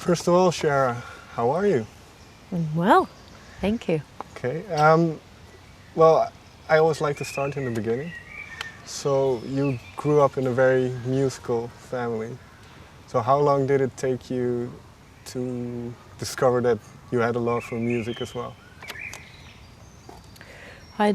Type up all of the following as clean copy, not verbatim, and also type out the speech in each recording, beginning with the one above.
First of all, Shara, how are you? Well, thank you. Okay. Well, I always like to start in the beginning. So you grew up in a very musical family. So how long did it take you to discover that you had a love for music as well? I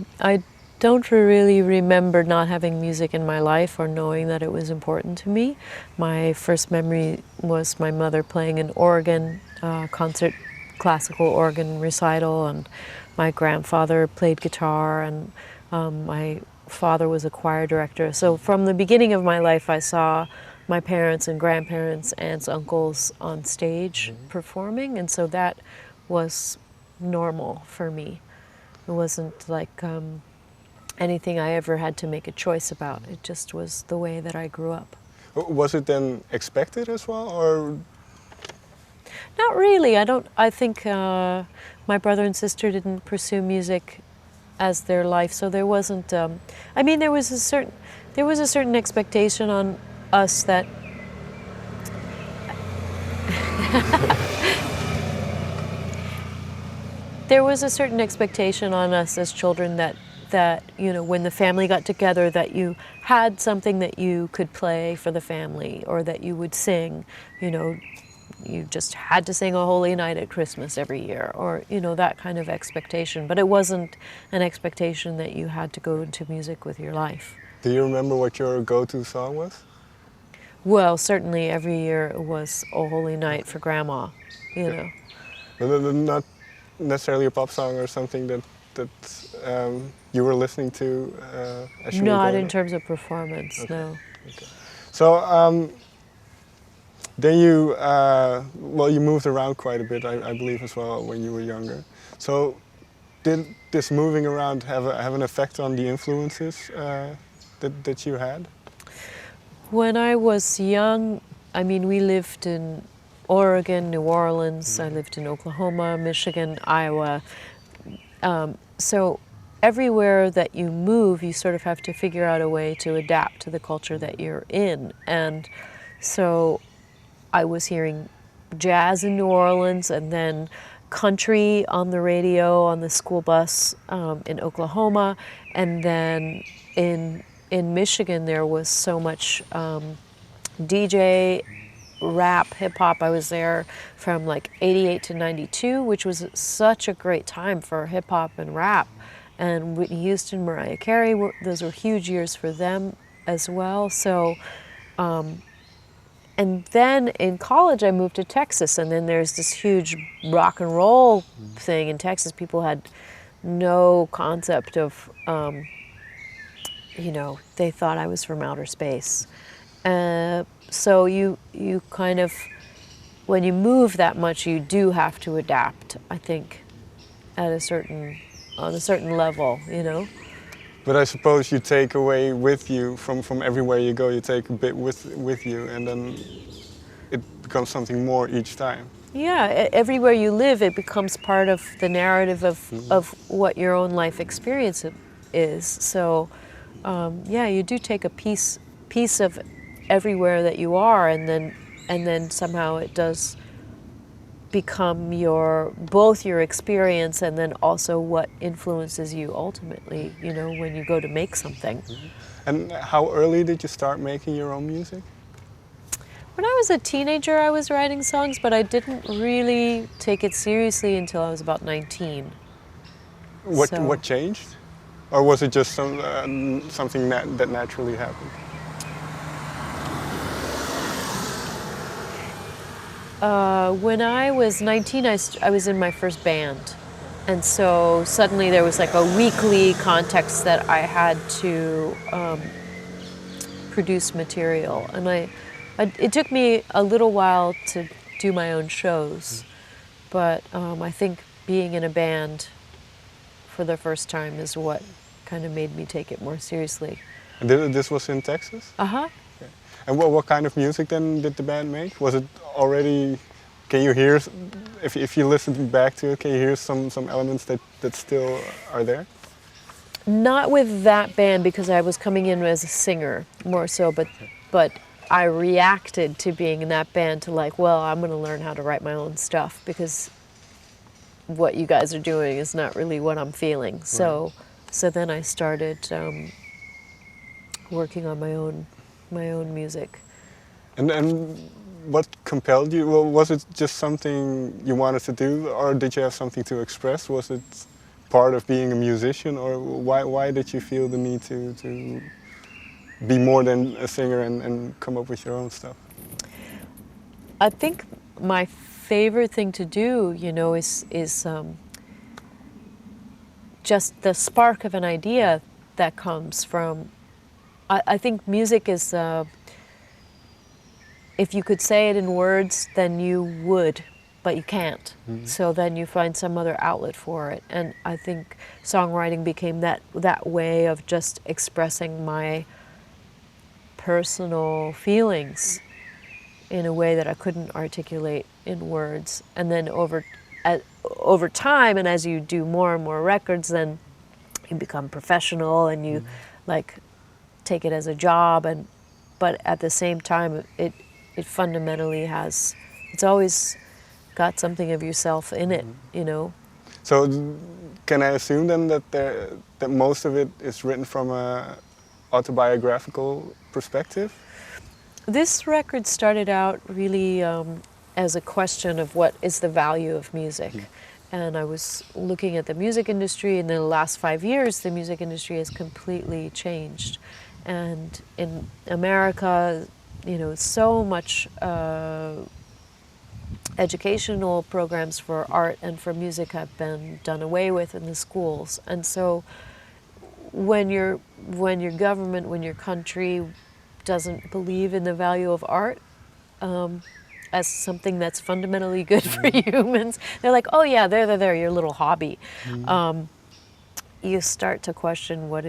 don't really remember not having music in my life or knowing that it was important to me. My first memory was my mother playing an organ concert, classical organ recital, and my grandfather played guitar, and my father was a choir director. So from the beginning of my life, I saw my parents and grandparents, aunts, uncles on stage performing, and so that was normal for me. It wasn't like anything I ever had to make a choice about. It just was the way that I grew up. Was it then expected as well, or? Not really. I think my brother and sister didn't pursue music as their life, so there wasn't. I mean, there was a certain expectation on us that. There was a certain expectation on us as children that you know, when the family got together, that you had something that you could play for the family, or that you would sing. You know, you just had to sing a Holy Night at Christmas every year, or you know, that kind of expectation. But it wasn't an expectation that you had to go into music with your life. Do you remember what your go-to song was? Well, certainly every year it was O Holy Night for Grandma. You know. But not necessarily a pop song or something that you were listening to as you were Not growing in up? terms of performance, Okay. no. Okay. So then you, well, you moved around quite a bit, I believe, as well when you were younger. So did this moving around have an effect on the influences that you had? When I was young, I mean, we lived in Oregon, New Orleans, I lived in Oklahoma, Michigan, Iowa. So everywhere that you move, you sort of have to figure out a way to adapt to the culture that you're in. And so I was hearing jazz in New Orleans, and then country on the radio on the school bus in Oklahoma, and then in Michigan there was so much DJ, rap, hip hop. I was there from like '88 to '92, which was such a great time for hip hop and rap. And Whitney Houston, Mariah Carey, those were huge years for them as well. So, and then in college I moved to Texas, and then there's this huge rock and roll thing in Texas. People had no concept of, you know, they thought I was from outer space. So you kind of, when you move that much, you do have to adapt, I think, on a certain level, you know. But I suppose you take away with you from everywhere you go. You take a bit with you, and then it becomes something more each time. Yeah, everywhere you live, it becomes part of the narrative of what your own life experience is. So, yeah, you do take a piece of everywhere that you are, and then somehow it does become both your experience and then also what influences you ultimately, you know, when you go to make something. And how early did you start making your own music? When I was a teenager, I was writing songs, but I didn't really take it seriously until I was about 19. What changed? Or was it just something that naturally happened? When I was 19, I was in my first band. And so suddenly there was like a weekly context that I had to produce material. And it took me a little while to do my own shows. But I think being in a band for the first time is what kind of made me take it more seriously. And this was in Texas? Uh-huh. Okay. And what kind of music then did the band make? Was it already, can you hear, if you listen back to it, can you hear some elements that still are there? Not with that band, because I was coming in as a singer more so, but I reacted to being in that band to like, well, I'm going to learn how to write my own stuff because what you guys are doing is not really what I'm feeling. So, so then I started working on my own music. And what compelled you? Well, was it just something you wanted to do, or did you have something to express? Was it part of being a musician, or why did you feel the need to be more than a singer and come up with your own stuff? I think my favorite thing to do, you know, is just the spark of an idea that comes from. I think music is. If you could say it in words, then you would, but you can't. So then you find some other outlet for it. And I think songwriting became that way of just expressing my personal feelings in a way that I couldn't articulate in words. And then over time, and as you do more and more records, then you become professional and you like take it as a job. And but at the same time, it fundamentally has, it's always got something of yourself in it, you know. So, can I assume then that that most of it is written from a autobiographical perspective? This record started out really as a question of what is the value of music. And I was looking at the music industry, and in the last 5 years, the music industry has completely changed. And in America, you know, so much educational programs for art and for music have been done away with in the schools. And so when your government, when your country doesn't believe in the value of art as something that's fundamentally good for humans, they're like, oh yeah, there, your little hobby. You start to question what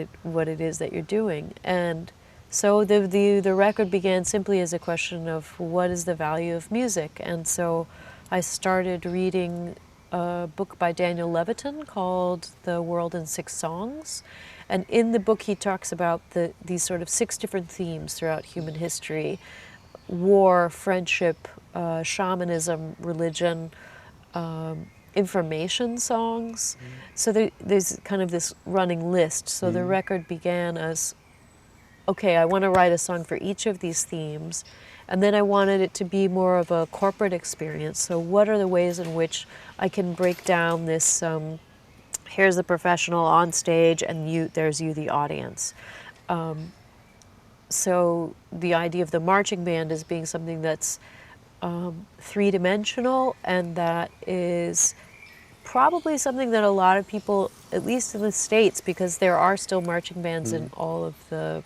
it is that you're doing. And so the record began simply as a question of what is the value of music. And so I started reading a book by Daniel Levitin called The World in Six Songs. And in the book he talks about these sort of 6 different themes throughout human history: war, friendship, shamanism, religion, information songs. So there's kind of this running list. So the record began as, okay, I want to write a song for each of these themes, and then I wanted it to be more of a corporate experience. So what are the ways in which I can break down this, here's the professional on stage, and there's you, the audience. So the idea of the marching band as being something that's three-dimensional, and that is probably something that a lot of people, at least in the States, because there are still marching bands in all of the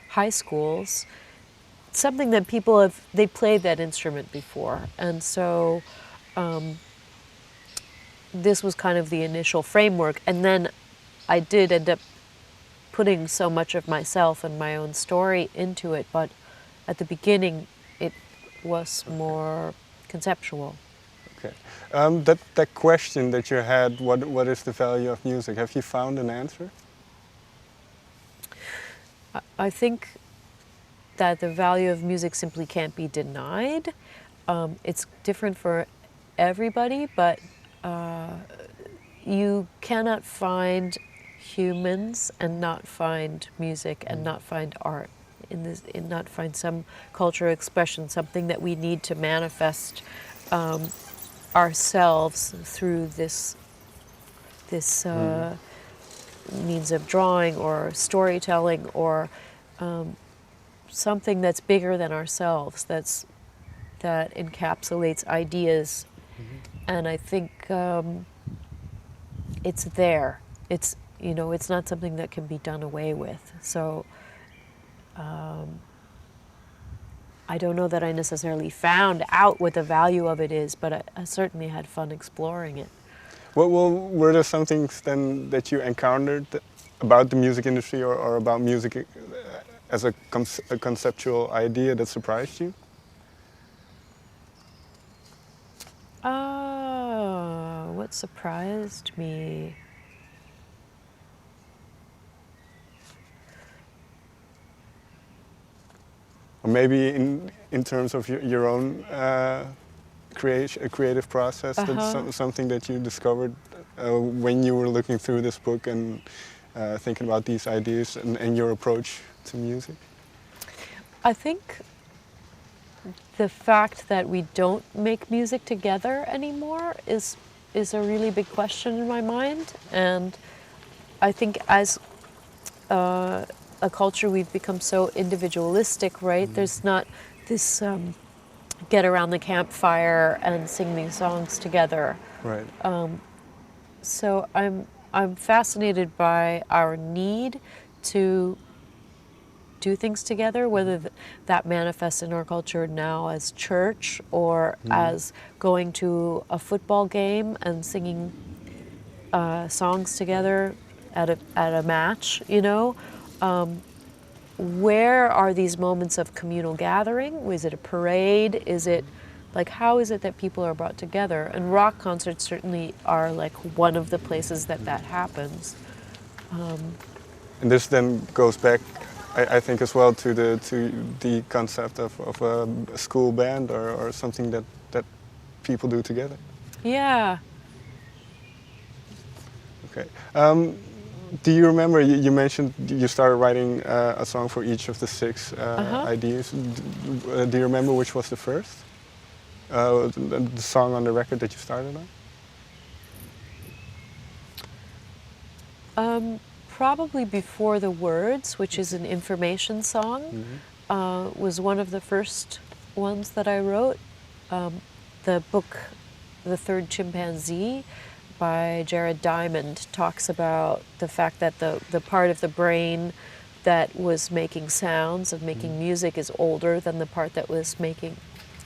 high schools, something that they played that instrument before. And so this was kind of the initial framework. And then I did end up putting so much of myself and my own story into it, but at the beginning it was more conceptual. Okay. That question that you had, what is the value of music? Have you found an answer? I think that the value of music simply can't be denied. It's different for everybody, but you cannot find humans and not find music and not find art, and not find some cultural expression, something that we need to manifest ourselves through this means of drawing or storytelling, or something that's bigger than ourselves, that encapsulates ideas. And I think it's there. It's, you know, it's not something that can be done away with. So I don't know that I necessarily found out what the value of it is, but I certainly had fun exploring it. Well, were there some things then that you encountered about the music industry or about music as a conceptual idea that surprised you? What surprised me? Or maybe in terms of your own creative process, that's something that you discovered when you were looking through this book and thinking about these ideas and your approach to music? I think the fact that we don't make music together anymore is a really big question in my mind. And I think as a culture, we've become so individualistic, right? There's not this get around the campfire and sing these songs together. Right. So I'm fascinated by our need to do things together, whether that manifests in our culture now as church or as going to a football game and singing songs together at a match, you know. Where are these moments of communal gathering? Is it a parade? Is it like, how is it that people are brought together? And rock concerts certainly are like one of the places that happens. And this then goes back, I think, as well to the concept of a school band or something that people do together. Yeah. Okay. Do you remember, you mentioned you started writing a song for each of the 6 ideas. Do you remember which was the first? The song on the record that you started on? Probably Before the Words, which is an information song, was one of the first ones that I wrote. The book, The Third Chimpanzee, by Shara Diamond, talks about the fact that the part of the brain that was making sounds and making music is older than the part that was making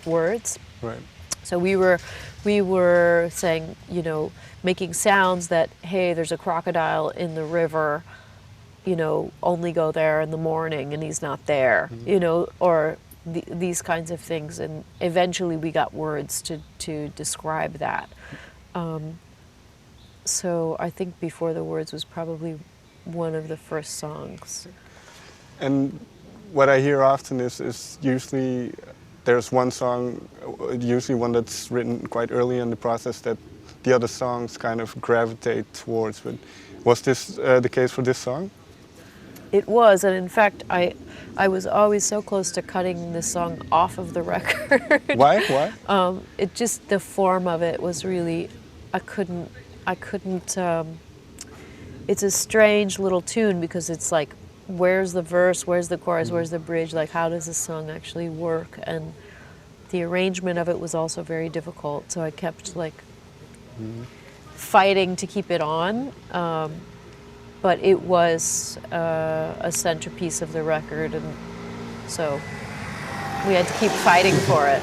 words. Right. So we were saying, you know, making sounds that, hey, there's a crocodile in the river, you know, only go there in the morning and he's not there, you know, or these kinds of things. And eventually we got words to describe that. So I think Before the Words was probably one of the first songs. And what I hear often is usually there's one song, usually one that's written quite early in the process that the other songs kind of gravitate towards. But was this the case for this song? It was, and in fact, I was always so close to cutting this song off of the record. Why? It just, the form of it was really, I couldn't, it's a strange little tune because it's like, where's the verse, where's the chorus, where's the bridge, like how does this song actually work? And the arrangement of it was also very difficult, so I kept like fighting to keep it on, but it was a centerpiece of the record, and so we had to keep fighting for it.